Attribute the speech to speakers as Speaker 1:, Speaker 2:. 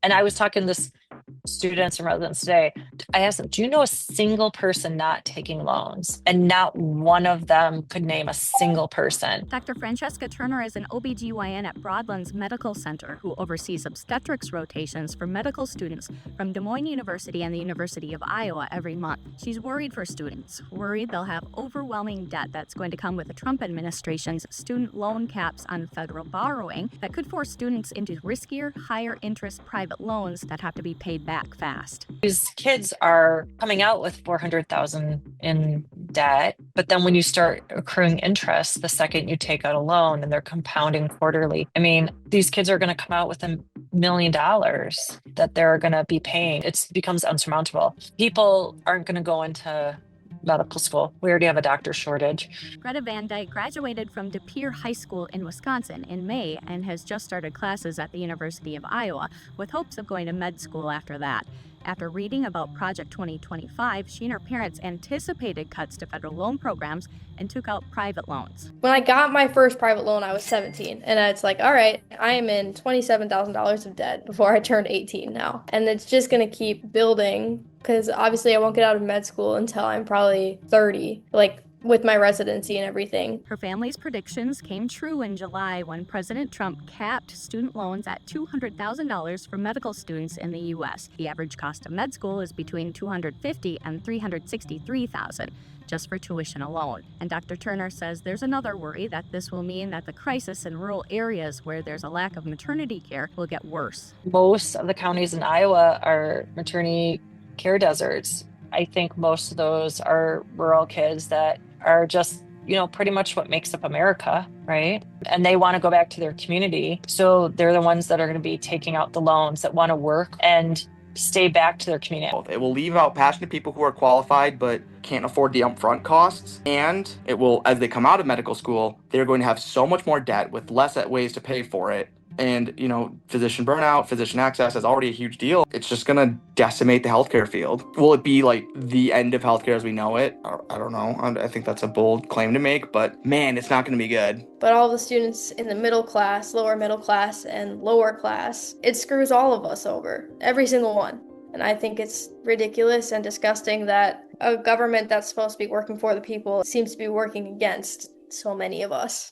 Speaker 1: And I was talking to this students and residents today. I asked them, do you know a single person not taking loans? And not one of them could name a single person.
Speaker 2: Dr. Francesca Turner is an OBGYN at Broadlands Medical Center who oversees obstetrics rotations for medical students from Des Moines University and the University of Iowa every month. She's worried for students, worried they'll have overwhelming debt that's going to come with the Trump administration's student loan caps on federal borrowing that could force students into riskier, higher interest private loans that have to be paid back fast.
Speaker 1: These kids are coming out with 400,000 in debt, but then when you start accruing interest the second you take out a loan and they're compounding quarterly, I mean, these kids are going to come out with $1 million that they're going to be paying. It becomes unsurmountable. People aren't going to go into medical school. We already have a doctor shortage.
Speaker 2: Greta Van Dyke graduated from De Pere High School in Wisconsin in May and has just started classes at the University of Iowa with hopes of going to med school after that. After reading about Project 2025, she and her parents anticipated cuts to federal loan programs and took out private loans.
Speaker 3: When I got my first private loan, I was 17, and it's like, all right, I am in $27,000 of debt before I turned 18 now. And it's just going to keep building because obviously I won't get out of med school until I'm probably 30, like with my residency and everything.
Speaker 2: Her family's predictions came true in July when President Trump capped student loans at $200,000 for medical students in the U.S. The average cost of med school is between $250,000 and $363,000 just for tuition alone. And Dr. Turner says there's another worry that this will mean that the crisis in rural areas where there's a lack of maternity care will get worse.
Speaker 1: Most of the counties in Iowa are maternity care deserts. I think most of those are rural kids that are just, pretty much what makes up America, right? And they want to go back to their community. So they're the ones that are going to be taking out the loans that want to work and stay back to their community.
Speaker 4: It will leave out passionate people who are qualified but can't afford the upfront costs. And it will, as they come out of medical school, they're going to have so much more debt with less ways to pay for it. And, physician burnout, physician access is already a huge deal. It's just going to decimate the healthcare field. Will it be like the end of healthcare as we know it? I don't know. I think that's a bold claim to make, but man, it's not going to be good.
Speaker 3: But all the students in the middle class, lower middle class, and lower class, it screws all of us over, every single one. And I think it's ridiculous and disgusting that a government that's supposed to be working for the people seems to be working against so many of us.